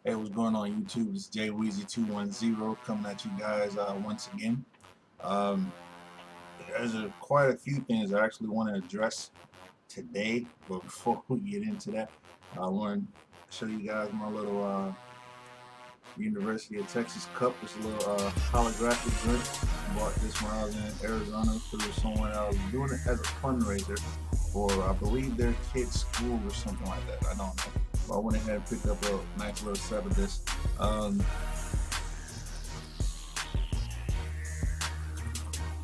Hey, what's going on YouTube? It's JWeezy210 coming at you guys once again. Um, there's quite a few things I actually want to address today, but before we get into that, I want to show you guys my little University of Texas cup. It's a little holographic drink. Bought this when I was in Arizona through someone else doing it as a fundraiser for, I believe, their kid's school or something like that. I don't know. But I went ahead and picked up a nice little set of this.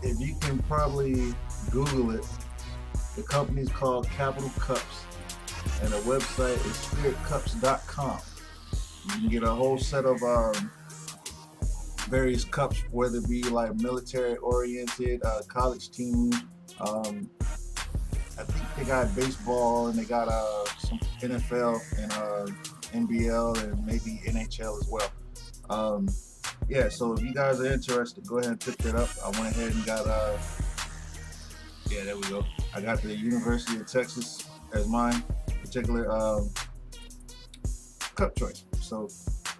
If you can probably Google it, the company's called Capital Cups, and the website is spiritcups.com. You can get a whole set of various cups, whether it be like military oriented, college teams. I think they got baseball and they got some NFL and NBL and maybe NHL as well. Yeah, so if you guys are interested, go ahead and pick that up. I went ahead and got yeah, there we go. I got the University of Texas as mine particular cup choice. So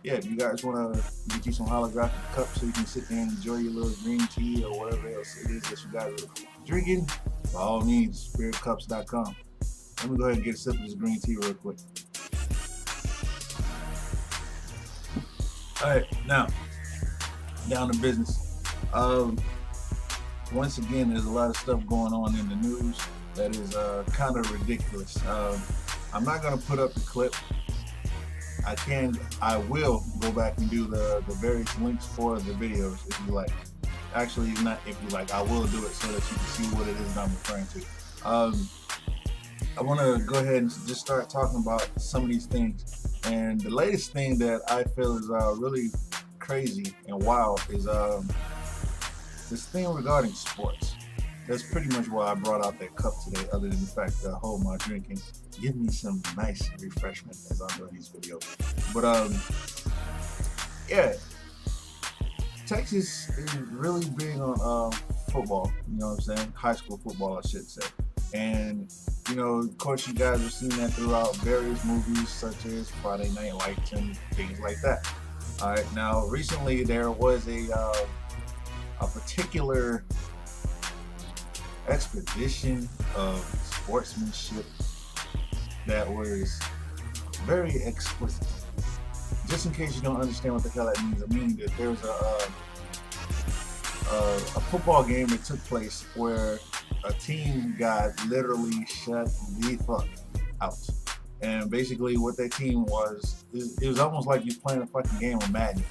yeah, if you guys want to get you some holographic cups so you can sit there and enjoy your little green tea or whatever else it is that you guys are drinking, by all means, spiritcups.com. Let me go ahead and get a sip of this green tea real quick. All right, now down to business. Once again, there's a lot of stuff going on in the news that is kind of ridiculous. I'm not gonna put up the clip. I will go back and do the various links for the videos if you like. Actually, not if you like. I will do it so that you can see what it is that I'm referring to. I want to go ahead and just start talking about some of these things. And the latest thing that I feel is really crazy and wild is this thing regarding sports. That's pretty much why I brought out that cup today, other than the fact that I hold my drink and give me some nice refreshment as I'm doing these videos. But yeah, Texas is really big on football, you know what I'm saying? High school football, I should say. And, you know, of course, you guys have seen that throughout various movies such as Friday Night Lights and things like that. All right, now, recently there was a particular expedition of sportsmanship that was very explicit. Just in case you don't understand what the hell that means, I mean that there was a football game that took place where a team got literally shut the fuck out. And basically what that team was, it was almost like you playing a fucking game of Madden,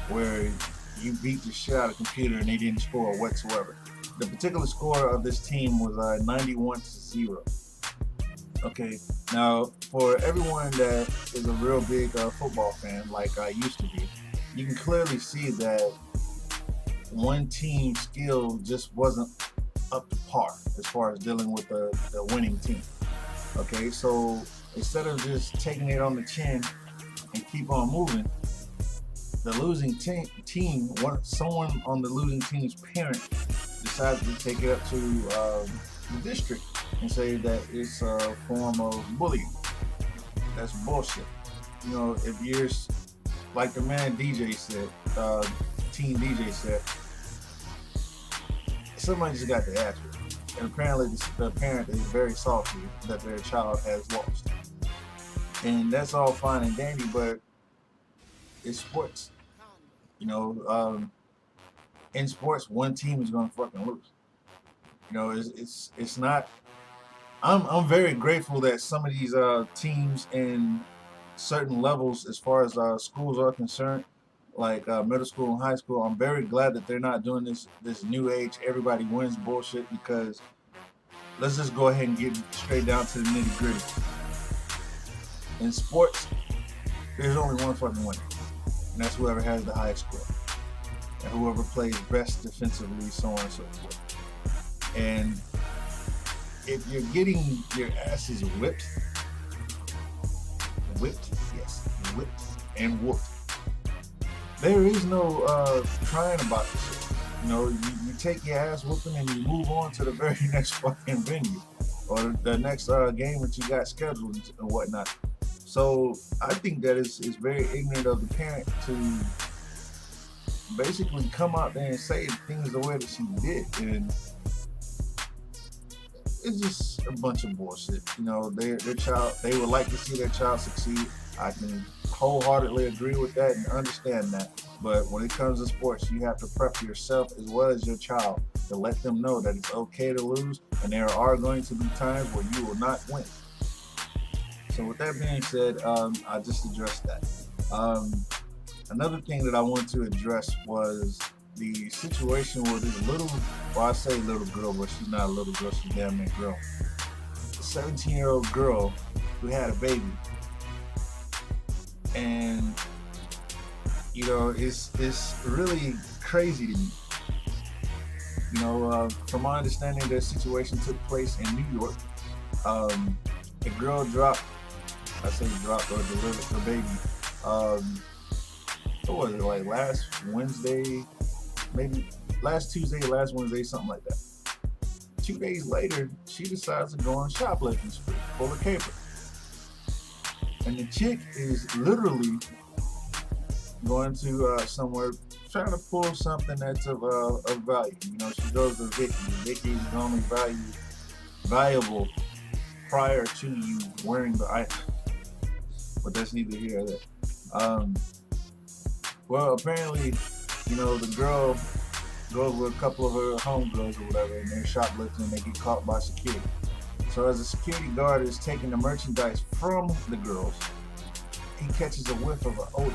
where you beat the shit out of the computer and they didn't score whatsoever. The particular score of this team was 91-0. Okay, now for everyone that is a real big football fan, like I used to be, you can clearly see that one team's skill just wasn't up to par as far as dealing with the winning team. Okay, so instead of just taking it on the chin and keep on moving, the losing team, someone on the losing team's parent decided to take it up to the district and say that it's a form of bullying. That's bullshit. You know, if you're like the man DJ said, Teen DJ said, somebody just got to ask it. And apparently the parent is very salty that their child has lost. And that's all fine and dandy, but it's sports. You know, in sports, one team is gonna fucking lose. You know, it's not. I'm very grateful that some of these teams in certain levels, as far as schools are concerned, like middle school and high school, I'm very glad that they're not doing this new age everybody wins bullshit, because let's just go ahead and get straight down to the nitty gritty. In sports, there's only one fucking winner, and that's whoever has the highest score, and whoever plays best defensively, so on and so forth. And if you're getting your asses whipped, yes, whipped and whooped, there is no crying about this shit. You know, you take your ass whooping and you move on to the very next fucking venue or the next game that you got scheduled and whatnot. So I think that it's very ignorant of the parent to basically come out there and say things the way that she did, and it's just a bunch of bullshit. You know, their child, they would like to see their child succeed. I can wholeheartedly agree with that and understand that. But when it comes to sports, you have to prep yourself as well as your child to let them know that it's okay to lose, and there are going to be times where you will not win. So with that being said, I just addressed that. Um, Another thing that I wanted to address was the situation where this little, well, I say little girl, but she's not a little girl, she's a damn near girl. A 17-year-old girl who had a baby. And, you know, it's really crazy to me. You know, from my understanding, the situation took place in New York. A girl dropped, I say dropped or delivered her baby. What was it, like last Wednesday, maybe last Tuesday, last Wednesday, something like that. 2 days later, she decides to go on shoplifting spree full of caper. And the chick is literally going to somewhere trying to pull something that's of value. You know, she goes to Vicky. Vicky is only valuable prior to you wearing the item. But that's neither here nor there. Well, apparently, you know, the girl goes with a couple of her homegirls or whatever, and they're shoplifting and they get caught by security. So as the security guard is taking the merchandise from the girls, he catches a whiff of an odor.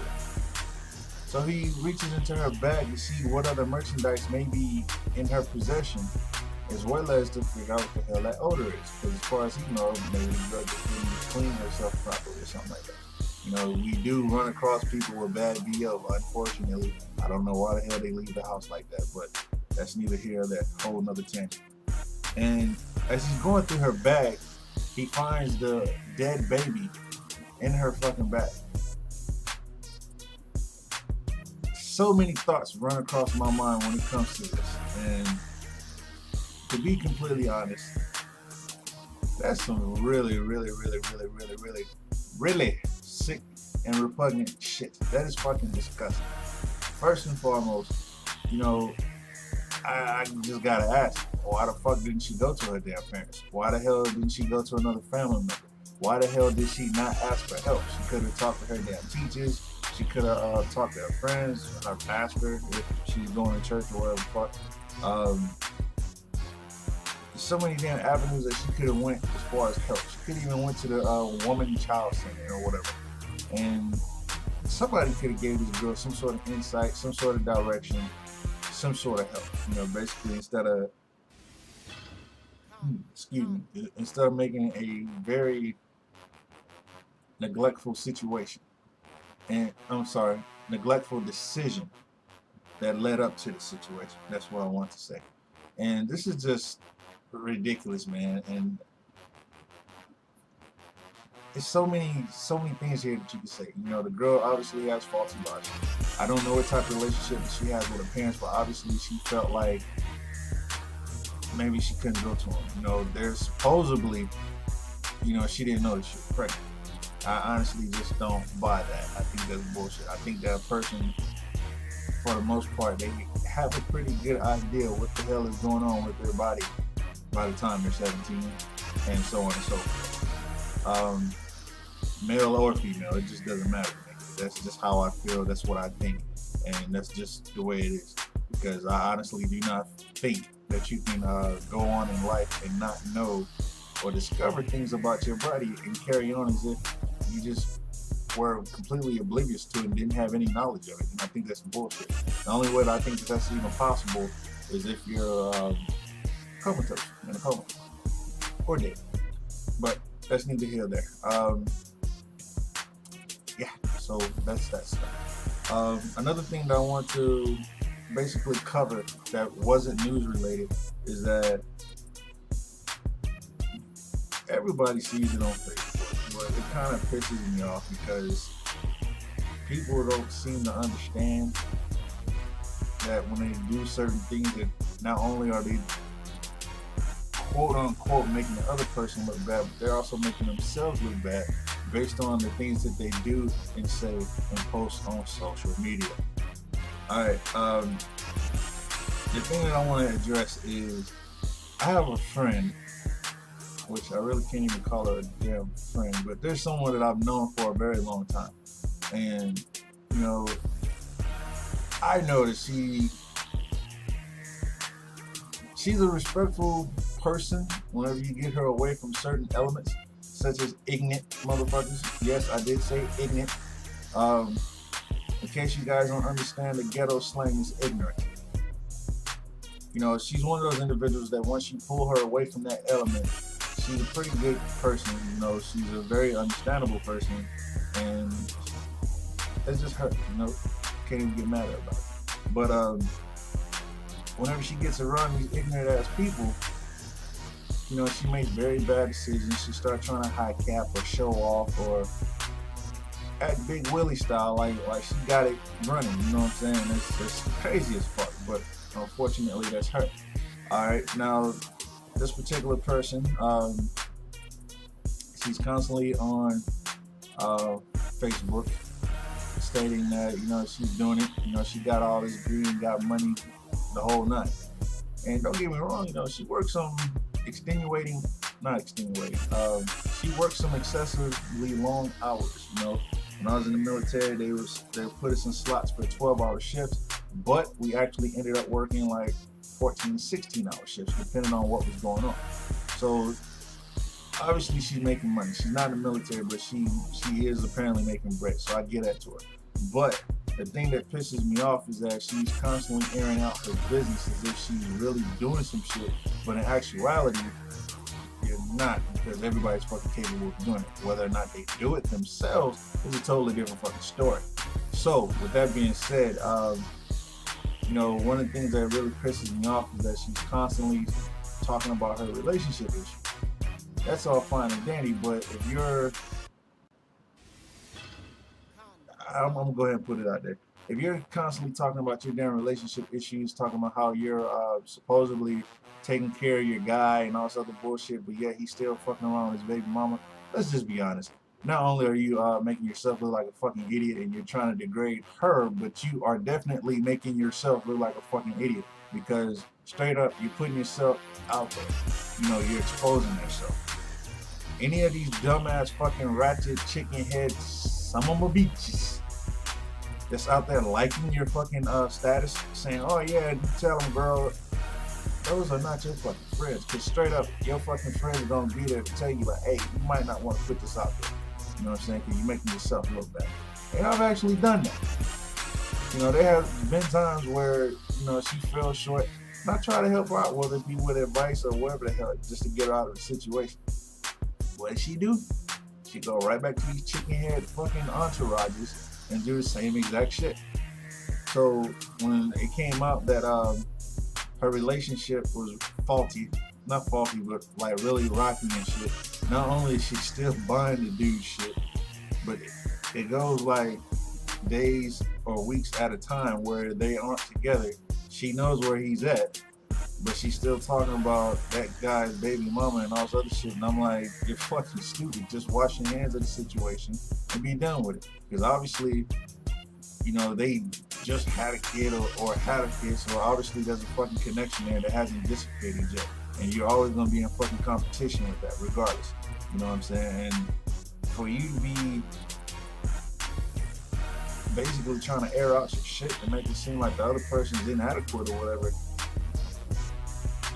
So he reaches into her bag to see what other merchandise may be in her possession, as well as to figure out what the hell that odor is. Because as far as he knows, maybe the girl just didn't clean herself properly or something like that. You know, we do run across people with bad BO, unfortunately. I don't know why the hell they leave the house like that, but that's neither here nor there. Whole nother tangent. And as he's going through her bag, he finds the dead baby in her fucking bag. So many thoughts run across my mind when it comes to this. And to be completely honest, that's some really, really, really, really, really, really, really sick and repugnant shit. That is fucking disgusting. First and foremost, you know, I just gotta ask, why the fuck didn't she go to her damn parents? Why the hell didn't she go to another family member? Why the hell did she not ask for help? She could have talked to her damn teachers. She could have talked to her friends, her pastor, if she's going to church or whatever the fuck. So many damn avenues that she could have went as far as help. She could have even went to the woman child center or whatever. And somebody could have gave this girl some sort of insight, some sort of direction, some sort of help. You know, basically instead of, instead of making a very neglectful situation. And neglectful decision that led up to the situation. That's what I want to say. And this is just ridiculous, man. And there's so many things here that you can say. You know, the girl obviously has faulty logic. I don't know what type of relationship that she has with her parents, but obviously she felt like maybe she couldn't go to them. You know, there's supposedly, you know, she didn't know that she was pregnant. I honestly just don't buy that. I think that's bullshit. I think that person, for the most part, they have a pretty good idea what the hell is going on with their body by the time they're 17, and so on and so forth. Male or female, it just doesn't matter to me. That's just how I feel. That's what I think, and that's just the way it is. Because I honestly do not think that you can go on in life and not know or discover things about your body and carry on as if you just were completely oblivious to it and didn't have any knowledge of it. And I think that's bullshit. The only way that I think that that's even possible is if you're comatose, in a coma, or dead. But that's neither here nor there. Yeah, so that's that stuff. Another thing that I want to basically cover that wasn't news related is that everybody sees it on Facebook, but it kind of pisses me off because people don't seem to understand that when they do certain things, that not only are they quote unquote making the other person look bad, but they're also making themselves look bad based on the things that they do and say and post on social media. Alright, the thing that I want to address is I have a friend, which I really can't even call her a damn friend, but there's someone that I've known for a very long time. And, you know, I know that she's a respectful person whenever you get her away from certain elements, such as ignorant motherfuckers. Yes, I did say ignorant. In case you guys don't understand, the ghetto slang is ignorant. You know, she's one of those individuals that once you pull her away from that element, she's a pretty good person. You know, she's a very understandable person, and it's just her. You know, can't even get mad at her about it. But whenever she gets around these ignorant ass people, you know, she makes very bad decisions. She starts trying to high cap or show off or act Big Willie style, like she got it running. You know what I'm saying? It's crazy as fuck, but unfortunately, that's her. All right, now this particular person, she's constantly on Facebook stating that, you know, she's doing it. You know, she got all this green, got money, the whole night. And don't get me wrong, you know, she works some she works some excessively long hours. You know, when I was in the military, they put us in slots for 12-hour shifts, but we actually ended up working like 14, 16-hour shifts, depending on what was going on. So obviously she's making money. She's not in the military, but she is apparently making bread, so I get that to her. But the thing that pisses me off is that she's constantly airing out her business as if she's really doing some shit, but in actuality, you're not, because everybody's fucking capable of doing it. Whether or not they do it themselves is a totally different fucking story. So, with that being said, you know, one of the things that really pisses me off is that she's constantly talking about her relationship issue. That's all fine and dandy, but if you're, I'm gonna go ahead and put it out there. If you're constantly talking about your damn relationship issues, talking about how you're supposedly taking care of your guy and all this other bullshit, but yet he's still fucking around with his baby mama, let's just be honest. Not only are you making yourself look like a fucking idiot and you're trying to degrade her, but you are definitely making yourself look like a fucking idiot, because straight up, you're putting yourself out there. You know, you're exposing yourself. Any of these dumbass fucking ratchet chicken head some of my bitches that's out there liking your fucking status, saying, oh yeah, you tell them, girl, those are not your fucking friends. Because straight up, your fucking friends are going to be there to tell you, like, hey, you might not want to put this out there. You know what I'm saying? Because you're making yourself look bad. And I've actually done that. You know, there have been times where, you know, she fell short. And I try to help her out, whether it be with advice or whatever the hell, just to get her out of the situation. What did she do? She go right back to these chicken head fucking entourages and do the same exact shit. So when it came out that her relationship was faulty, not faulty, but like really rocky and shit, not only is she still buying the dude shit, but it goes like days or weeks at a time where they aren't together. She knows where he's at, but she's still talking about that guy's baby mama and all this other shit. And I'm like, you're fucking stupid. Just wash your hands of the situation and be done with it. Because obviously, you know, they just had a kid or had a kid, so obviously there's a fucking connection there that hasn't dissipated yet. And you're always going to be in fucking competition with that regardless. You know what I'm saying? And for you to be basically trying to air out your shit to make it seem like the other person's inadequate or whatever,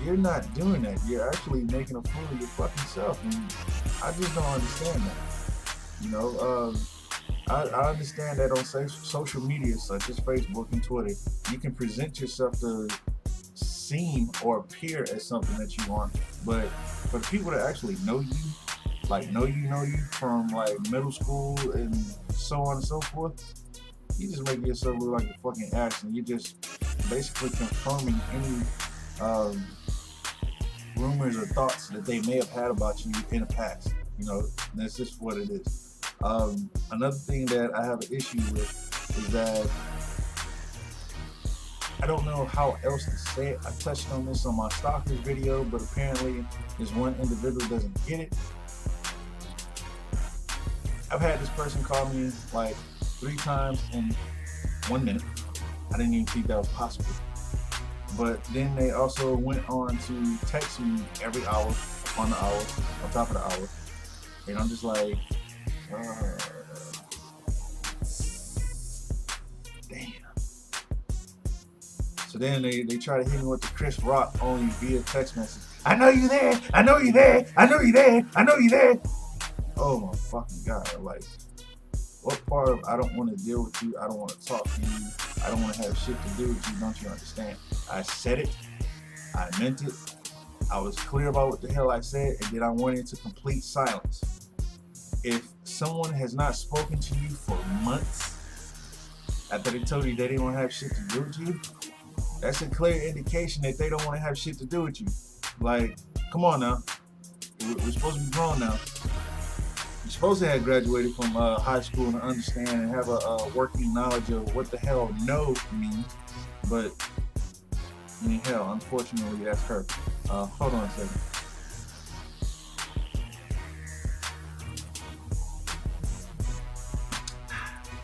you're not doing that. You're actually making a fool of your fucking self, and I just don't understand that. You know, I understand that on social media such as Facebook and Twitter, you can present yourself to seem or appear as something that you aren't. But for the people that actually know you, like know you from like middle school and so on and so forth, you just make yourself look like a fucking ass, and you're just basically confirming any rumors or thoughts that they may have had about you in the past. You know, that's just what it is. Another thing that I have an issue with is that I don't know how else to say it. I touched on this on my stalkers video, but apparently this one individual doesn't get it. I've had this person call me like 3 times in 1 minute. I didn't even think that was possible. But then they also went on to text me every hour, on the hour, on top of the hour. And I'm just like, uh, damn. So then they try to hit me with the Chris Rock only via text message. I know you there. I know you there. I know you there. I know you there. Oh my fucking God. Like, what part of I don't want to deal with you? I don't want to talk to you. I don't want to have shit to do with you. Don't you understand? I said it. I meant it. I was clear about what the hell I said, and then I went into complete silence. If someone has not spoken to you for months after they told you they didn't want to have shit to do with you, that's a clear indication that they don't want to have shit to do with you. Like, come on now. We're supposed to be grown now. You're supposed to have graduated from high school and understand and have a working knowledge of what the hell no means. But, I mean, hell, unfortunately, that's her. Hold on a second.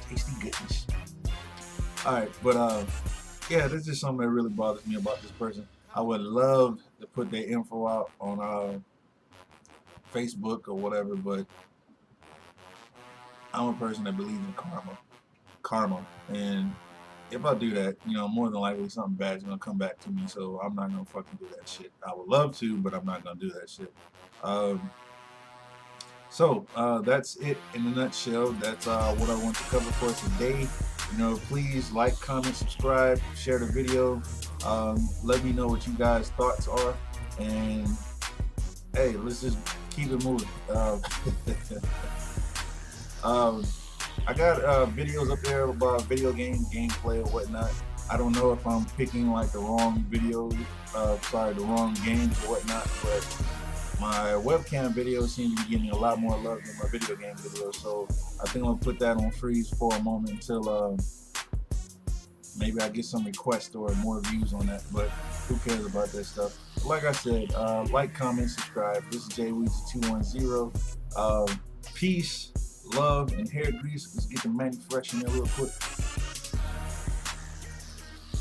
Tasty goodness. Alright, but yeah, this is something that really bothers me about this person. I would love to put their info out on Facebook or whatever, but I'm a person that believes in karma, and if I do that, you know, more than likely something bad is gonna come back to me. So I'm not gonna fucking do that shit. I would love to, but I'm not gonna do that shit. So that's it in a nutshell. That's what I want to cover for today. You know, please like, comment, subscribe, share the video. Let me know what you guys' thoughts are, and hey, let's just keep it moving. I got videos up there about video game gameplay or whatnot. I don't know if I'm picking like the wrong video, the wrong games or whatnot, but my webcam videos seem to be getting a lot more love than my video game videos, so I think I'm gonna put that on freeze for a moment until maybe I get some requests or more views on that, but who cares about that stuff. Like I said, like, comment, subscribe. This is JWeezy210. Peace, love, and hair grease. Let's get the manny fresh in there real quick.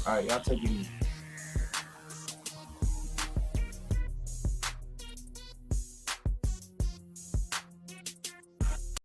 Alright, y'all take it easy.